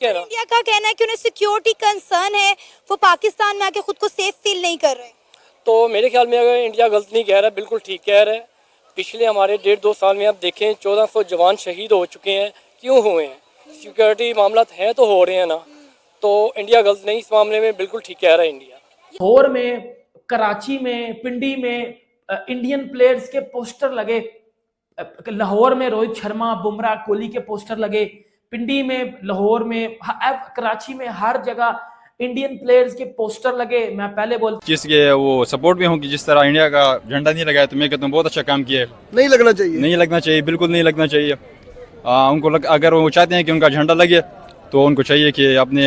India का कहना है कि उन्हें सिक्योरिटी कंसर्न है, वो पाकिस्तान में आके खुद को सेफ फील नहीं कर रहे। तो मेरे ख्याल में अगर इंडिया गलत नहीं कह रहा है, बिल्कुल ठीक कह रहा है। पिछले हमारे 1.5-2 साल में आप देखें 1400 जवान शहीद हो चुके हैं। क्यों हुए हैं? सिक्योरिटी मामला हैं तो हो रहे हैं ना। तो इंडिया गलत नहीं, इस मामले में बिल्कुल ठीक कह रहा है इंडिया। लाहौर में, कराची में, पिंडी में इंडियन प्लेयर्स के पोस्टर लगे। लाहौर में रोहित शर्मा, बुमराह, कोहली के पोस्टर लगे। पिंडी में, लाहौर में, कराची में, हर जगह इंडियन प्लेयर्स के पोस्टर लगे। मैं पहले जिसके वो सपोर्ट भी हूँ कि जिस तरह इंडिया का झंडा नहीं लगाया तो मैं कहता हूँ बहुत अच्छा काम किया है। नहीं लगना चाहिए, नहीं लगना चाहिए, बिल्कुल नहीं लगना चाहिए। अगर वो चाहते हैं कि उनका झंडा लगे तो उनको चाहिए कि अपने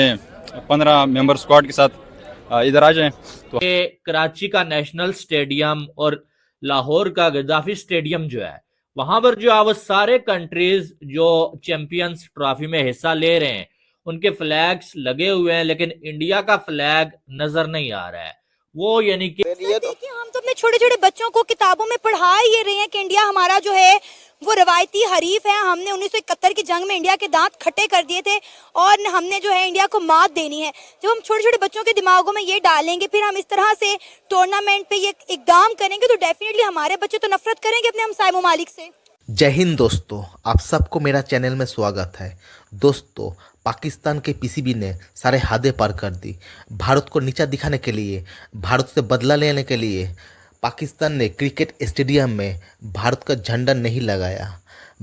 15 मेंबर स्क्वाड के साथ इधर आ जाएं। तो कराची का नेशनल स्टेडियम और लाहौर का गद्दाफी स्टेडियम जो है, वहां पर जो है वो सारे कंट्रीज जो चैंपियंस ट्रॉफी में हिस्सा ले रहे हैं उनके फ्लैग्स लगे हुए हैं, लेकिन इंडिया का फ्लैग नजर नहीं आ रहा है। वो यानी कि देखिए, हम तो अपने छोटे छोटे बच्चों को किताबों में पढ़ा ये रहे हैं कि इंडिया हमारा जो है वो रवायती हरीफ है। हमने 1971 की जंग में इंडिया के दांत खट्टे कर दिए थे और हमने जो है इंडिया को मात देनी है। जब हम छोटे छोटे बच्चों के दिमागों में ये डालेंगे, फिर हम इस तरह से टूर्नामेंट पे ये इकदाम करेंगे, तो डेफिनेटली हमारे बच्चे तो नफरत करेंगे अपने हमसाए ममालिक से। जय हिंद दोस्तों, आप सबको मेरा चैनल में स्वागत है। दोस्तों, पाकिस्तान के पीसीबी ने सारे हदें पार कर दी। भारत को नीचा दिखाने के लिए, भारत से बदला लेने के लिए पाकिस्तान ने क्रिकेट स्टेडियम में भारत का झंडा नहीं लगाया।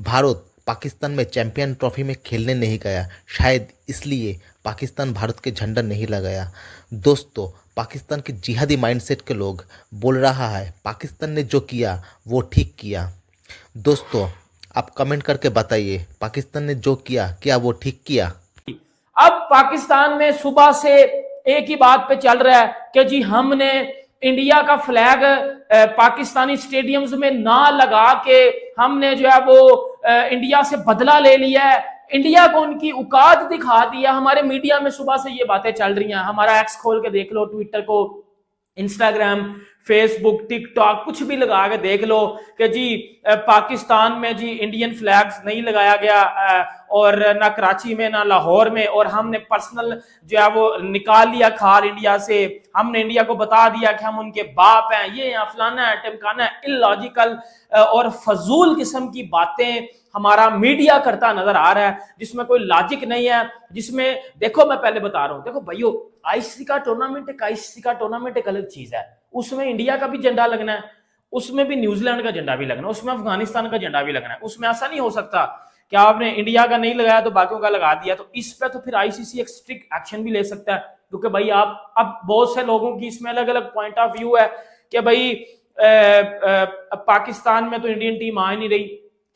भारत पाकिस्तान में चैंपियन ट्रॉफी में खेलने नहीं गया, शायद इसलिए पाकिस्तान भारत के झंडा नहीं लगाया। दोस्तों, पाकिस्तान के जिहादी माइंडसेट के लोग बोल रहा है पाकिस्तान ने जो किया वो ठीक किया। दोस्तों, आप कमेंट करके बताइए, पाकिस्तान ने जो किया क्या वो ठीक किया? अब पाकिस्तान में सुबह से एक ही बात पे चल रहा है कि जी हमने इंडिया का फ्लैग पाकिस्तानी स्टेडियम्स में ना लगा के हमने जो है वो इंडिया से बदला ले लिया है, इंडिया को उनकी औकात दिखा दिया। हमारे मीडिया में सुबह से ये बातें चल रही हैं। हमारा एक्स खोल के देख लो, ट्विटर को, इंस्टाग्राम, फेसबुक, टिकटॉक, कुछ भी लगा के देख लो कि जी पाकिस्तान में जी इंडियन फ्लैग्स नहीं लगाया गया और ना कराची में ना लाहौर में, और हमने पर्सनल जो है वो निकाल लिया खाल इंडिया से। हमने इंडिया को बता दिया कि हम उनके बाप हैं, ये हैं, फलाना है, टिमकाना है। इलॉजिकल और फजूल किस्म की बातें हमारा मीडिया करता नजर आ रहा है, जिसमें कोई लॉजिक नहीं है। जिसमें देखो, मैं पहले बता रहा हूं, देखो भाइयों, आईसीसी का टूर्नामेंट एक अलग चीज है। उसमें इंडिया का भी झंडा लगना है, उसमें भी न्यूजीलैंड का झंडा भी लगना है, उसमें अफगानिस्तान का झंडा भी लगना है। उसमें ऐसा नहीं हो सकता कि आपने इंडिया का नहीं लगाया तो बाकियों का लगा दिया। तो इस पे तो फिर आईसीसी एक स्ट्रिक्ट एक्शन भी ले सकता है, क्योंकि भाई आप, अब बहुत से लोगों की इसमें अलग अलग पॉइंट ऑफ व्यू है कि भाई पाकिस्तान में तो इंडियन टीम आ ही नहीं रही,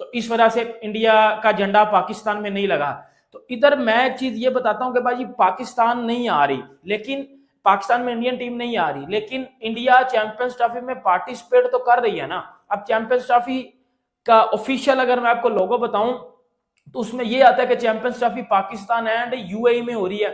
तो इस वजह से इंडिया का झंडा पाकिस्तान में नहीं लगा। तो इधर मैं एक चीज ये बताता हूं कि भाई पाकिस्तान नहीं आ रही, लेकिन पाकिस्तान में इंडियन टीम नहीं आ रही, लेकिन इंडिया चैंपियंस ट्रॉफी में पार्टिसिपेट तो कर रही है ना। अब चैंपियंस ट्रॉफी का ऑफिशियल अगर मैं आपको लोगो बताऊं तो उसमें ये आता है कि champions trophy Pakistan and UAE में हो रही है।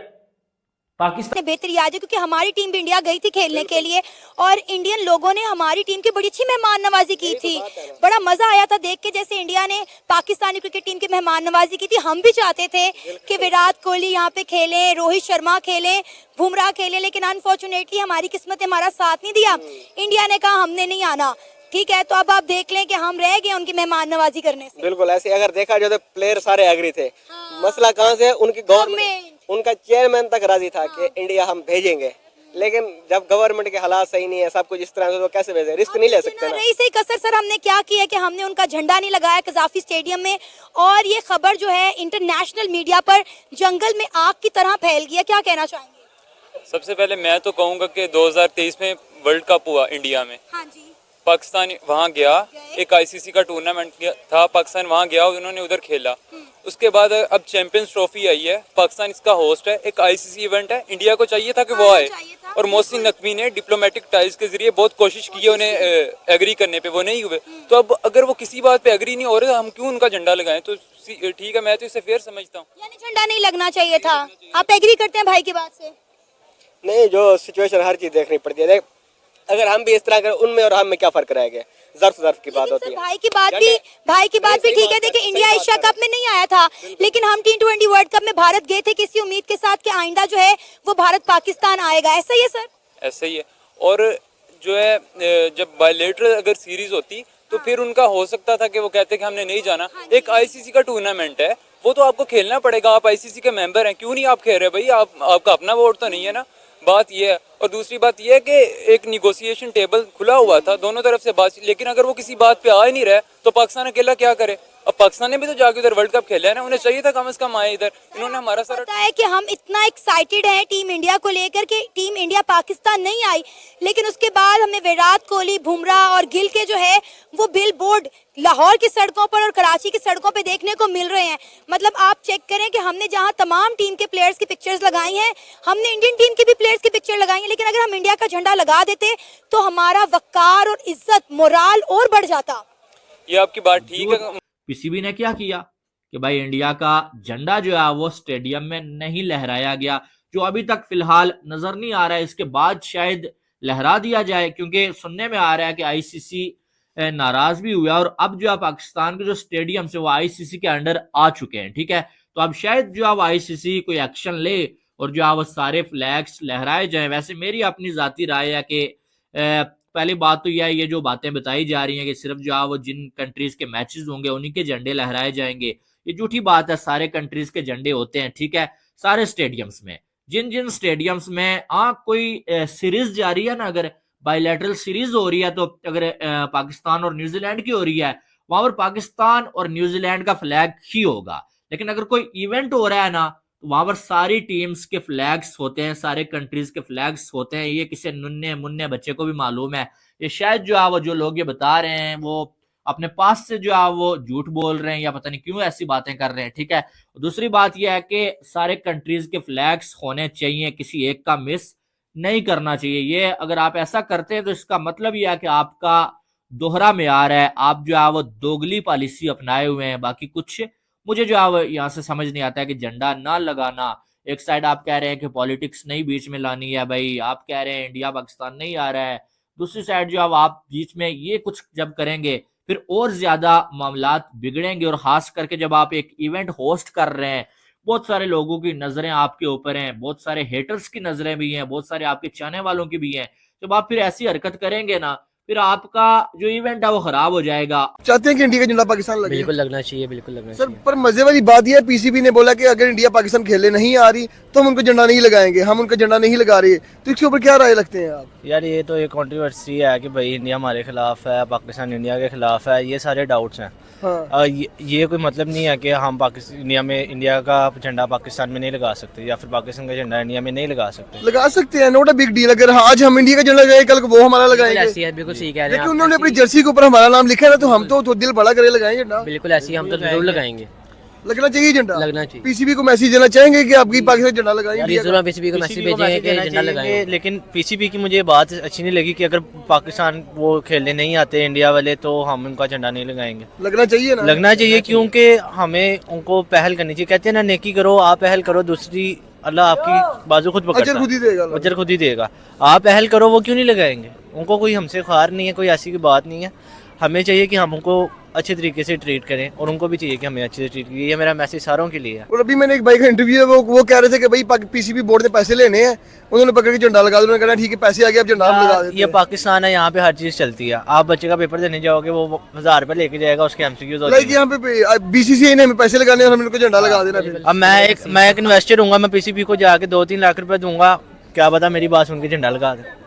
पाकिस्तान बेहतरी आज है क्योंकि हमारी टीम भी इंडिया गई थी खेलने के लिए और इंडियन लोगों ने हमारी टीम की बड़ी अच्छी मेहमान नवाजी की थी। बड़ा मजा आया था देख के, जैसे इंडिया ने पाकिस्तानी क्रिकेट टीम की मेहमान नवाजी की थी। हम भी चाहते थे कि विराट कोहली यहाँ पे खेले, रोहित शर्मा खेले, बुमराह खेले, लेकिन अनफॉर्चुनेटली हमारी किस्मत ने हमारा साथ नहीं दिया। इंडिया ने कहा हमने नहीं आना। ठीक है, तो अब आप देख लें कि हम रह गए उनकी मेहमान नवाजी करने से। बिल्कुल ऐसे अगर देखा जाए तो प्लेयर सारे एग्री थे। मसला कहाँ से है, उनकी गवर्नमेंट, उनका चेयरमैन तक राजी था कि इंडिया हम भेजेंगे, लेकिन जब गवर्नमेंट के हालात सही नहीं है, सब कुछ इस तरह से, तो कैसे भेजे? रिस्क नहीं ले सकते ना। सही कसर सर हमने क्या किया कि हमने उनका झंडा नहीं लगाया गद्दाफी स्टेडियम में, और ये खबर जो है इंटरनेशनल मीडिया पर जंगल में आग की तरह फैल गई है। क्या कहना चाहेंगे? सबसे पहले मैं तो कहूँगा कि 2023 में वर्ल्ड कप हुआ इंडिया में। हाँ जी, पाकिस्तान वहाँ गया, एक आईसीसी का टूर्नामेंट था, पाकिस्तान वहाँ गया, उन्होंने उधर खेला। उसके बाद अब चैंपियंस ट्रॉफी आई है, पाकिस्तान इसका होस्ट है, एक आईसीसी इवेंट है, इंडिया को चाहिए था कि वो आए, और मोहसिन नकवी ने डिप्लोमेटिक टाइल्स के जरिए बहुत कोशिश की है उन्हें एग्री करने पे, वो नहीं हुए। तो अब अगर वो किसी बात पे एग्री नहीं हो रहे, हम क्यों उनका झंडा लगाएं? तो ठीक है, मैं तो इसे फेयर समझता हूँ। यानी झंडा नहीं लगना चाहिए था। आप एग्री करते हैं भाई की बात से? नहीं, जो सिचुएशन हर चीज देखनी पड़ती है। अगर हम भी इस तरह करें, उनमें और हम में क्या फर्क रह गया? जर्फ की बात लेकिन होती सर, है। भाई की बात भी ठीक है। देखिए, इंडिया एशिया कप में नहीं आया था, लेकिन हम T20 वर्ल्ड कप में भारत गए थे किसी उम्मीद के साथ कि आइंदा जो है वो भारत पाकिस्तान आएगा। ऐसा ही है सर? ऐसा ही है। और जो है जब बायलेटरल अगर सीरीज होती तो फिर उनका हो सकता था कि वो कहते कि हमने नहीं जाना। एक आईसीसी का टूर्नामेंट है, वो तो आपको खेलना पड़ेगा। आप आईसीसी के मेंबर हैं, क्यों नहीं आप खेल रहे भाई? आपका अपना वोट तो नहीं है ना। बात ये है। और दूसरी बात ये है कि एक निगोशिएशन टेबल खुला हुआ था दोनों तरफ से बात, लेकिन अगर वो किसी बात पे आ ही नहीं रहे तो पाकिस्तान अकेला क्या करे? अब पाकिस्तान ने भी तो जाके उधर वर्ल्ड कप खेला है ना, उन्हें चाहिए था कम से कम आए इधर। इन्होंने हमारा सारा पता है कि हम इतना एक्साइटेड हैं टीम इंडिया को लेकर के टीम इंडिया पाकिस्तान नहीं आई, लेकिन उसके बाद हमें विराट कोहली, बुमराह और गिल के जो है वो बिल बोर्ड लाहौर की सड़कों पर और कराची की सड़कों पे देखने को मिल रहे हैं। मतलब आप चेक करें कि हमने जहां तमाम टीम के प्लेयर्स की पिक्चर्स लगाई हैं, हमने इंडियन टीम की भी प्लेयर्स की पिक्चर लगाई है, लेकिन अगर हम इंडिया का झंडा लगा देते तो हमारा वकार और इज्जत, मोराल और बढ़ जाता। ये आपकी बात ठीक है। पीसीबी ने क्या किया कि भाई इंडिया का झंडा जो है वो स्टेडियम में नहीं लहराया गया, जो अभी तक फिलहाल नजर नहीं आ रहा है। इसके बाद शायद लहरा दिया जाए, क्योंकि सुनने में आ रहा है कि आईसीसी नाराज भी हुआ और अब जो है पाकिस्तान के जो स्टेडियम से वो आईसीसी के अंडर आ चुके हैं। ठीक है, तो अब शायद जो है वो आईसीसी कोई एक्शन ले और जो है वो सारे फ्लैग्स लहराए जाए। वैसे मेरी अपनी जाती राय है कि पहली बात तो यह है, ये जो बातें बताई जा रही हैं कि सिर्फ जो है वो जिन कंट्रीज के मैचेस होंगे उन्हीं के झंडे लहराए जाएंगे, ये झूठी बात है। सारे कंट्रीज के झंडे होते हैं, ठीक है, सारे स्टेडियम्स में। जिन जिन स्टेडियम्स में कोई सीरीज जारी है ना, अगर बायलैटरल सीरीज हो रही है, तो अगर पाकिस्तान और न्यूजीलैंड की हो रही है, वहां पर पाकिस्तान और न्यूजीलैंड का फ्लैग ही होगा। लेकिन अगर कोई इवेंट हो रहा है ना, तो वहां पर सारी टीम्स के फ्लैग्स होते हैं, सारे कंट्रीज के फ्लैग्स होते हैं। ये किसी नन्हे मुन्ने बच्चे को भी मालूम है। ये शायद जो है वो जो लोग ये बता रहे हैं वो अपने पास से जो है वो झूठ बोल रहे हैं या पता नहीं क्यों ऐसी बातें कर रहे हैं। ठीक है, दूसरी बात यह है कि सारे कंट्रीज के फ्लैग्स होने चाहिए, किसी एक का मिस नहीं करना चाहिए। ये अगर आप ऐसा करते हैं तो इसका मतलब यह है कि आपका दोहरा मेयार है, आप जो है वो दोगली पॉलिसी अपनाए हुए हैं। बाकी कुछ मुझे जो है यहाँ से समझ नहीं आता है कि झंडा ना लगाना। एक साइड आप कह रहे हैं कि पॉलिटिक्स नहीं बीच में लानी है, भाई आप कह रहे हैं इंडिया पाकिस्तान नहीं आ रहा है, दूसरी साइड जो है आप बीच में ये कुछ जब करेंगे फिर और ज्यादा मामलात बिगड़ेंगे। और खास करके जब आप एक इवेंट होस्ट कर रहे हैं, बहुत सारे लोगों की नजरें आपके ऊपर हैं, बहुत सारे हेटर्स की नजरें भी हैं, बहुत सारे आपके चाहने वालों की भी हैं। जब आप फिर ऐसी हरकत करेंगे ना, फिर आपका जो इवेंट है वो खराब हो जाएगा। चाहते हैं कि इंडिया का झंडा पाकिस्तान लगे? बिल्कुल लगना चाहिए, बिल्कुल लगना सर, चाहिए। पर मजे वाली बात यह है, पीसीबी ने बोला कि अगर इंडिया पाकिस्तान खेले नहीं आ रही तो हम उनको झंडा नहीं लगाएंगे, हम उनका झंडा नहीं लगा रहे। तो इसके ऊपर क्या राय लगते हैं आप? यार ये तो एक कंट्रोवर्सी है कि भाई इंडिया हमारे खिलाफ है, पाकिस्तान इंडिया के खिलाफ है, ये सारे डाउट्स हैं। हाँ। ये कोई मतलब नहीं है कि हम पाकिस्तान इंडिया में इंडिया का झंडा पाकिस्तान में नहीं लगा सकते या फिर पाकिस्तान का झंडा इंडिया में नहीं लगा सकते। लगा सकते हैं, नोट अ बिग डील। अगर आज हम इंडिया का झंडा लगाए, कल को वो हमारा लगाएंगे। ऐसी है, बिल्कुल सही कह रहे हैं लेकिन आप। उन्होंने अपनी जर्सी के ऊपर हमारा नाम लिखा है ना, तो हम तो दिल बड़ा करे लगाएंगे झंडा। बिल्कुल ऐसी हम तो जरूर लगाएंगे, लगना चाहिए झंडा, लगना चाहिए। पीसीबी को मैसेज देना चाहेंगे कि आपकी पाकिस्तान झंडा लगाएंगे। पीसीबी को मैसेज भेजेंगे कि झंडा लगाएंगे। लेकिन पीसीबी की मुझे बात अच्छी नहीं लगी कि अगर पाकिस्तान वो खेलने नहीं आते इंडिया वाले तो हम उनका झंडा नहीं लगाएंगे। लगना चाहिए ना, लगना चाहिए, क्योंकि हमें उनको पहल करनी चाहिए। कहते हैं ना, नेकी करो आप पहल करो, दूसरी अल्लाह आपकी बाजू खुद पकड़ता है, अजर खुद ही देगा, अजर खुद ही देगा। आप पहल करो, वो क्यों नहीं लगाएंगे? उनको कोई हमसे ख्वार नहीं है, कोई ऐसी कोई बात नहीं है। हमें चाहिए कि हम उनको अच्छे तरीके से ट्रीट करें और उनको भी चाहिए कि हमें अच्छे से ट्रीट करें। ये मेरा मैसेज सारों के लिए है। और अभी मैंने एक भाई का इंटरव्यू है, वो कह रहे थे कि भाई पीसीबी बोर्ड ने पैसे लेने हैं, उन्होंने पकड़ के झंडा लगा दिया। उन्होंने कहा ठीक है पैसे आ गए, अब झंडा हम लगा देते हैं। ये पाकिस्तान है, यहाँ पे हर चीज चलती है। आप बच्चे का पेपर देने जाओगे, वो 1000 रुपए लेके जाएगा, उसके एमसीक्यूज होते हैं। लाइक यहाँ पे बीसीसीआई ने हमें पैसे लगाने और हम इनको झंडा लगा देना। फिर अब मैं एक इन्वेस्टर हूँ, मैं पीसीबी को जाके 2-3 लाख रुपए दूंगा, क्या पता मेरी बात सुन के झंडा लगा दे।